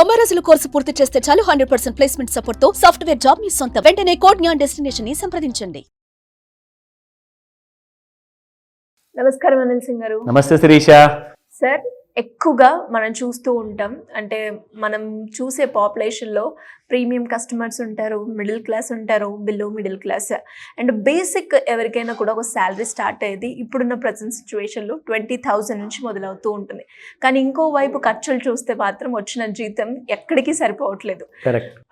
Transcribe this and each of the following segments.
90 రోజుల కోర్సు పూర్తి చేస్తే చాలు 100% ప్లేస్మెంట్ సపోర్ట్ తో సాఫ్ట్వేర్ జాబ్ మీ సొంతం. వెంటనే కోడ్ జ్ఞాన్ డెస్టినేషన్ ని సంప్రదించండి. నమస్కారం అనిల్ సింగ్ గారు. నమస్తే శిరీష. సార్, ఎక్కువగా మనం చూస్తూ ఉంటాం, అంటే మనం చూసే పాపులేషన్లో ప్రీమియం కస్టమర్స్ ఉంటారు, మిడిల్ క్లాస్ ఉంటారు, below middle class, and basic ఎవరికైనా కూడా ఒక శాలరీ స్టార్ట్ అయ్యేది ఇప్పుడున్న ప్రజెంట్ సిచ్యువేషన్లో 20,000 నుంచి మొదలవుతూ ఉంటుంది. కానీ ఇంకోవైపు ఖర్చులు చూస్తే మాత్రం వచ్చిన జీతం ఎక్కడికి సరిపోవట్లేదు.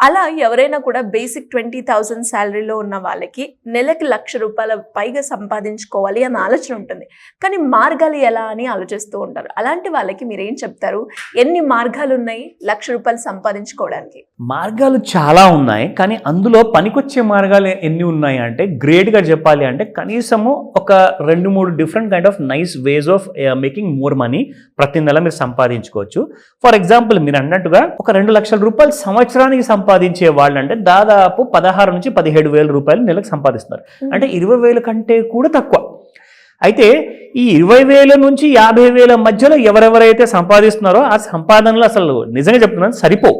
అలా ఎవరైనా కూడా బేసిక్ 20,000 శాలరీలో ఉన్న వాళ్ళకి నెలకి ₹1,00,000 పైగా సంపాదించుకోవాలి అన్న ఆలోచన ఉంటుంది. కానీ మార్గాలు ఎలా అని ఆలోచిస్తూ ఉంటారు. అలాంటి వాళ్ళకి మీరేం చెప్తారు? ఎన్ని మార్గాలు ఉన్నాయి ₹1,00,000 సంపాదించుకోవడానికి? మార్గాలు చాలా ఉన్నాయి, కానీ అందులో పనికొచ్చే మార్గాలు ఎన్ని ఉన్నాయి అంటే గ్రేట్గా చెప్పాలి అంటే కనీసము ఒక 2-3 different kind of nice ways of making more money ప్రతి నెల మీరు సంపాదించుకోవచ్చు. ఫర్ ఎగ్జాంపుల్, మీరు అన్నట్టుగా ఒక ₹2,00,000 సంవత్సరానికి సంపాదించే వాళ్ళు అంటే దాదాపు 16,000 నుంచి 17,000 రూపాయలు నెలకు సంపాదిస్తున్నారు. అంటే 20,000 కంటే కూడా తక్కువ. అయితే ఈ 20,000 నుంచి 50,000 మధ్యలో ఎవరెవరైతే సంపాదిస్తున్నారో ఆ సంపాదనలు అసలు నిజంగా చెప్తున్నాను సరిపోవు.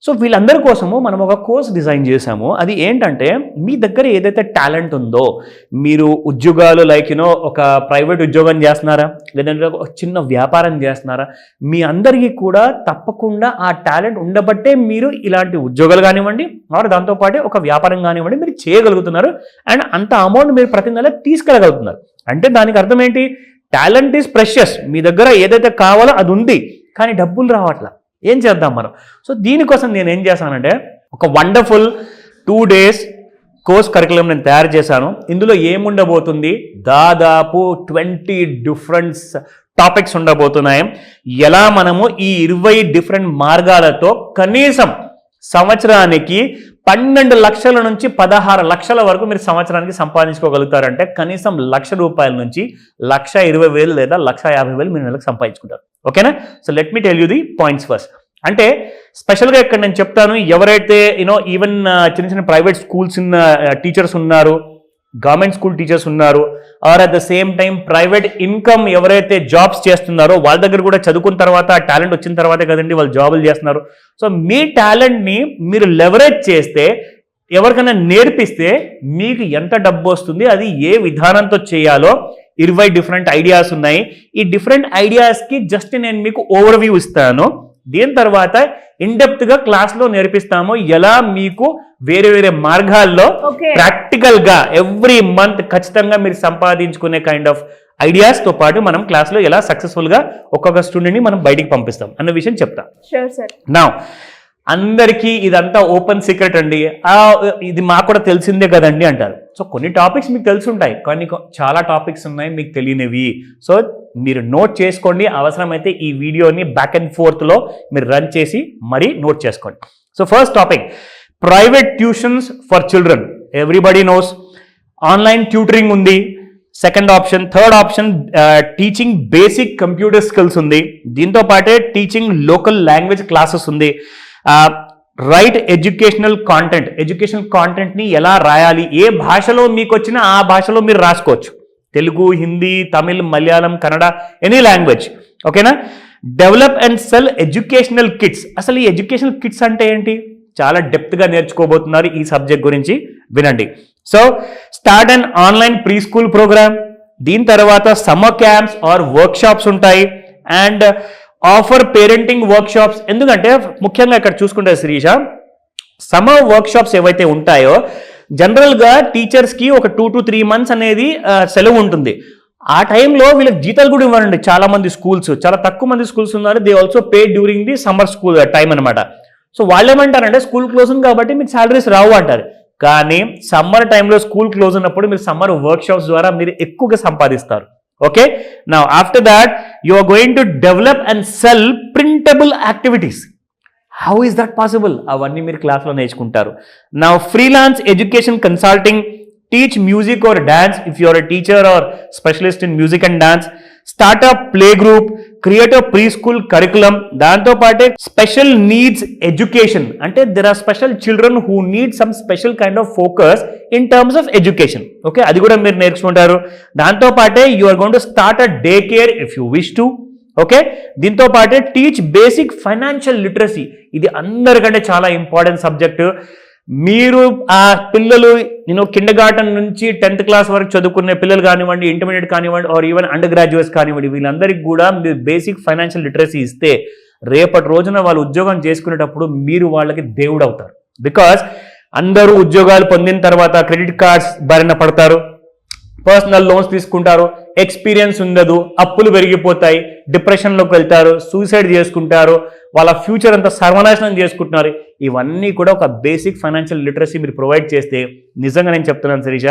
సో వీళ్ళందరి కోసము మనం ఒక కోర్స్ డిజైన్ చేశాము. అది ఏంటంటే, మీ దగ్గర ఏదైతే టాలెంట్ ఉందో, మీరు ఉద్యోగాలు ఒక ప్రైవేట్ ఉద్యోగం చేస్తున్నారా, లేదంటే ఒక చిన్న వ్యాపారం చేస్తున్నారా, మీ అందరికీ కూడా తప్పకుండా ఆ టాలెంట్ ఉండబట్టే మీరు ఇలాంటి ఉద్యోగాలు కానివ్వండి, మరి దాంతోపాటు ఒక వ్యాపారం కానివ్వండి మీరు చేయగలుగుతున్నారు. అండ్ అంత అమౌంట్ మీరు ప్రతి నెల తీసుకెళ్ళగలుగుతున్నారు. అంటే దానికి అర్థం ఏంటి? Talent is precious. మీ దగ్గర ఏదైతే కావాలో అది ఉంది, కానీ డబ్బులు రావట్లా. ఏం చేద్దాం మనం? సో దీనికోసం నేను ఏం చేశానంటే, ఒక వండర్ఫుల్ 2 days కోర్స్ కరికులం నేను తయారు చేశాను. ఇందులో ఏముండబోతుంది? దాదాపు 20 డిఫరెంట్ టాపిక్స్ ఉండబోతున్నాయి. ఎలా మనము ఈ 20 డిఫరెంట్ మార్గాలతో కనీసం సంవత్సరానికి 12 లక్షల నుంచి 16 లక్షల వరకు మీరు సంవత్సరానికి సంపాదించుకోగలుగుతారంటే కనీసం ₹1,00,000 నుంచి 1,20,000 లేదా 1,50,000 మీరు నెలకు సంపాదించుకుంటారు. ఓకేనా? So let me tell you the points first. అంటే స్పెషల్గా ఇక్కడ నేను చెప్తాను, ఎవరైతే ఈవెన్ చిన్న చిన్న ప్రైవేట్ స్కూల్స్ ఉన్న టీచర్స్ ఉన్నారు, గవర్నమెంట్ స్కూల్ టీచర్స్ ఉన్నారు, or at the same time private income ఎవరైతే జాబ్స్ చేస్తున్నారో వాళ్ళ దగ్గర కూడా చదువుకున్న తర్వాత టాలెంట్ వచ్చిన తర్వాతే కదండి వాళ్ళు జాబులు చేస్తున్నారు. సో మీ టాలెంట్ని మీరు లెవరేజ్ చేస్తే, ఎవరికైనా నేర్పిస్తే మీకు ఎంత డబ్బు వస్తుంది, అది ఏ విధానంతో చేయాలో 20 డిఫరెంట్ ఐడియాస్ ఉన్నాయి. ఈ డిఫరెంట్ ఐడియాస్కి జస్ట్ నేను మీకు ఓవర్వ్యూ ఇస్తాను. దీని తర్వాత ఇన్డెప్త్గా క్లాస్లో నేర్పిస్తాము ఎలా మీకు వేరే వేరే మార్గాల్లో ప్రాక్టికల్గా ఎవ్రీ మంత్ ఖచ్చితంగా మీరు సంపాదించుకునే కైండ్ ఆఫ్ ఐడియాస్తో పాటు మనం క్లాస్లో ఎలా సక్సెస్ఫుల్గా ఒక్కొక్క స్టూడెంట్ని మనం బయటికి పంపిస్తాం అన్న విషయం చెప్తాం. నా అందరికీ ఇదంతా ఓపెన్ సీక్రెట్ అండి, ఇది మాకు కూడా తెలిసిందే కదండి అంటారు. సో కొన్ని టాపిక్స్ మీకు తెలిసి ఉంటాయి, కానీ చాలా టాపిక్స్ ఉన్నాయి మీకు తెలియనివి. సో మీరు నోట్ చేసుకోండి. అవసరమైతే ఈ వీడియోని బ్యాక్ అండ్ ఫోర్త్లో మీరు రన్ చేసి మరీ నోట్ చేసుకోండి. So first topic, private tuitions for children. Everybody knows online tutoring ఉంది. Second option. Third option teaching basic computer skills ఉంది. దీంతో పాటే టీచింగ్ లోకల్ లాంగ్వేజ్ క్లాసెస్ ఉంది. రైట్ ఎడ్యుకేషనల్ కాంటెంట్ని ఎలా రాయాలి, ఏ భాషలో మీకు వచ్చినా ఆ భాషలో మీరు రాసుకోవచ్చు. Telugu, Hindi, Tamil, Malayalam, Kannada, any language. ఓకేనా? Develop and sell educational kits. అసలు ఈ ఎడ్యుకేషనల్ కిట్స్ అంటే ఏంటి? చాలా డెప్త్గా నేర్చుకోబోతున్నారు ఈ సబ్జెక్ట్ గురించి, వినండి. So start and online pre school program. దీని తర్వాత summer camps or workshops ఉంటాయి. And offer parenting workshops. ఎందుకంటే ముఖ్యంగా ఇక్కడ చూసుకుంటే శిరీష, సమ్మర్ వర్క్ షాప్స్ ఏవైతే ఉంటాయో జనరల్గా టీచర్స్కి ఒక 2 to 3 months అనేది సెలవు ఉంటుంది. ఆ టైంలో వీళ్ళకి జీతాలు కూడా ఇవ్వరండి. చాలా మంది స్కూల్స్, చాలా తక్కువ మంది స్కూల్స్ ఉన్నారు, they also pay during the summer school time అనమాట. సో వాళ్ళు ఏమంటారంటే స్కూల్ క్లోజ్ ఉంది కాబట్టి మీకు శాలరీస్ రావు అంటారు. కానీ సమ్మర్ టైంలో స్కూల్ క్లోజ్ ఉన్నప్పుడు మీరు సమ్మర్ వర్క్ షాప్స్ ద్వారా మీరు ఎక్కువగా సంపాదిస్తారు. Okay, now after that you are going to develop and sell printable activities. How is that possible? అవన్నీ మీరు క్లాస్లో నేర్చుకుంటారు. Now freelance education consulting. Teach music or dance if you are a teacher or specialist in music and dance. Startup play group. Create a preschool curriculum. దాంతో పాటే special needs education, అంటే there are special children who need some special kind of focus in terms of education. Okay, అది కూడా మీరు నేర్చుకుంటారు. దాంతో పాటే you are going to start a day care if you wish to. Okay, దీంతో పాటే teach basic financial literacy. ఇది అందరికంటే చాలా ఇంపార్టెంట్ సబ్జెక్టు. మీరు ఆ పిల్లలు కిండర్ గార్టెన్ నుంచి 10th క్లాస్ వరకు చదువుకునే పిల్లలు కానివ్వండి, ఇంటర్మీడియట్ కానివ్వండి, ఆర్ ఈవెన్ అండర్ గ్రాడ్యుయేట్స్ కానివ్వండి, వీళ్ళందరికీ కూడా మీరు బేసిక్ ఫైనాన్షియల్ లిటరసీ ఇస్తే రేపటి రోజున వాళ్ళు ఉద్యోగం చేసుకునేటప్పుడు మీరు వాళ్ళకి దేవుడు అవుతారు. బికాస్ అందరూ ఉద్యోగాలు పొందిన తర్వాత క్రెడిట్ కార్డ్స్ బారిన పడతారు, పర్సనల్ లోన్స్ తీసుకుంటారు, ఎక్స్పీరియన్స్ ఉండదు, అప్పులు పెరిగిపోతాయి, డిప్రెషన్లోకి వెళ్తారు, సూసైడ్ చేసుకుంటారు, వాళ్ళ ఫ్యూచర్ అంతా సర్వనాశనం చేసుకుంటున్నారు. ఇవన్నీ కూడా ఒక బేసిక్ ఫైనాన్షియల్ లిటరసీ మీరు ప్రొవైడ్ చేస్తే, నిజంగా నేను చెప్తున్నాను శిరీష,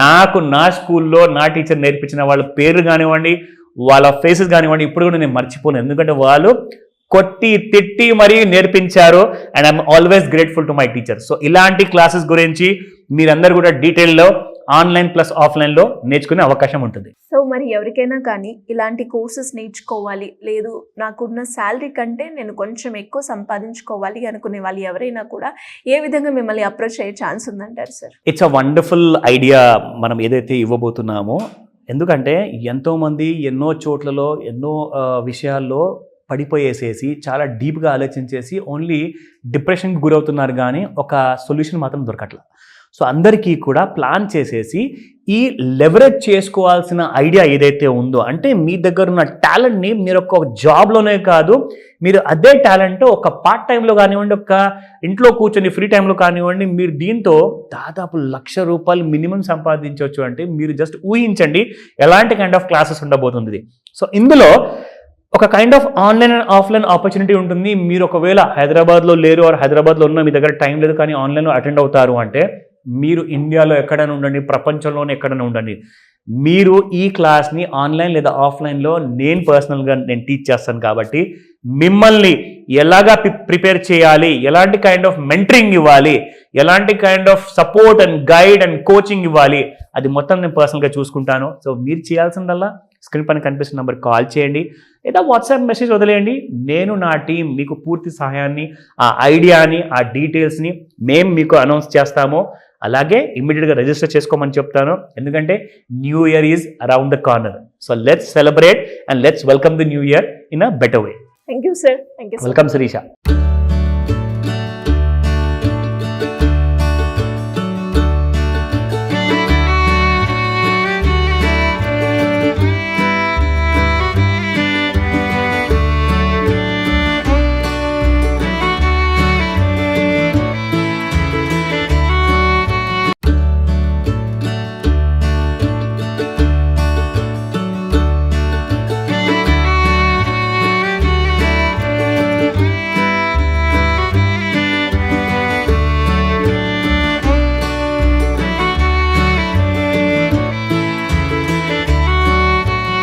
నాకు నా స్కూల్లో నా టీచర్ నేర్పించిన వాళ్ళ పేర్లు కానివ్వండి, వాళ్ళ ఫేసెస్ కానివ్వండి, ఇప్పుడు కూడా నేను మర్చిపోను. ఎందుకంటే వాళ్ళు కొట్టి తిట్టి మరీ నేర్పించారు. And I'm always grateful to my teacher. So ఇలాంటి క్లాసెస్ గురించి మీరందరూ కూడా డీటెయిల్లో ఆన్లైన్ ప్లస్ ఆఫ్లైన్లో నేర్చుకునే అవకాశం ఉంటుంది. సో మరి ఎవరికైనా కానీ ఇలాంటి కోర్సెస్ నేర్చుకోవాలి, లేదు నాకున్న శాలరీ కంటే నేను కొంచెం ఎక్కువ సంపాదించుకోవాలి అనుకునే వాళ్ళు ఎవరైనా కూడా ఏ విధంగా మిమ్మల్ని అప్రోచ్ అయ్యే ఛాన్స్ ఉందంటారు sir? It's a wonderful idea మనం ఏదైతే ఇవ్వబోతున్నామో. ఎందుకంటే ఎంతోమంది ఎన్నో చోట్లలో ఎన్నో విషయాల్లో పడిపోయేసేసి చాలా డీప్గా ఆలోచించేసి ఓన్లీ డిప్రెషన్కి గురవుతున్నారు, కానీ ఒక సొల్యూషన్ మాత్రం దొరకట్లేదు. సో అందరికీ కూడా ప్లాన్ చేసేసి ఈ లెవరేజ్ చేసుకోవాల్సిన ఐడియా ఏదైతే ఉందో, అంటే మీ దగ్గర ఉన్న టాలెంట్ని మీరు ఒక జాబ్లోనే కాదు, మీరు అదే టాలెంట్ ఒక పార్ట్ టైంలో కానివ్వండి, ఒక ఇంట్లో కూర్చొని ఫ్రీ టైంలో కానివ్వండి, మీరు దీంతో దాదాపు ₹1,00,000 మినిమం సంపాదించవచ్చు. అంటే మీరు జస్ట్ ఊహించండి ఎలాంటి కైండ్ ఆఫ్ క్లాసెస్ ఉండబోతుంది. సో ఇందులో ఒక kind of online and offline opportunity ఉంటుంది. మీరు ఒకవేళ హైదరాబాద్లో లేరు, ఆర్ హైదరాబాద్లో ఉన్న మీ దగ్గర టైం లేదు కానీ ఆన్లైన్లో అటెండ్ అవుతారు అంటే, మీరు ఇండియాలో ఎక్కడైనా ఉండండి, ప్రపంచంలోనే ఎక్కడైనా ఉండండి, మీరు ఈ క్లాస్ని ఆన్లైన్ లేదా ఆఫ్లైన్లో నేను పర్సనల్గా టీచ్ చేస్తాను. కాబట్టి మిమ్మల్ని ఎలాగా ప్రిపేర్ చేయాలి, ఎలాంటి కైండ్ ఆఫ్ మెంటరింగ్ ఇవ్వాలి, ఎలాంటి kind of support and guide and coaching ఇవ్వాలి, అది మొత్తం నేను పర్సనల్గా చూసుకుంటాను. సో మీరు చేయాల్సిందల్లా స్క్రీన్ పైన కనిపిస్తున్న నెంబర్ కాల్ చేయండి, లేదా వాట్సాప్ మెసేజ్ వదిలేయండి. నేను నా టీం మీకు పూర్తి సహాయాన్ని, ఆ ఐడియాని, ఆ డీటెయిల్స్ని మేము మీకు అనౌన్స్ చేస్తాము. అలాగే ఇమ్మీడియట్గా రిజిస్టర్ చేసుకోమని చెప్తాను, ఎందుకంటే new year is around the corner. So let's celebrate and let's welcome the new year in a better way. Thank you sir. Thank you. Welcome Sirisha.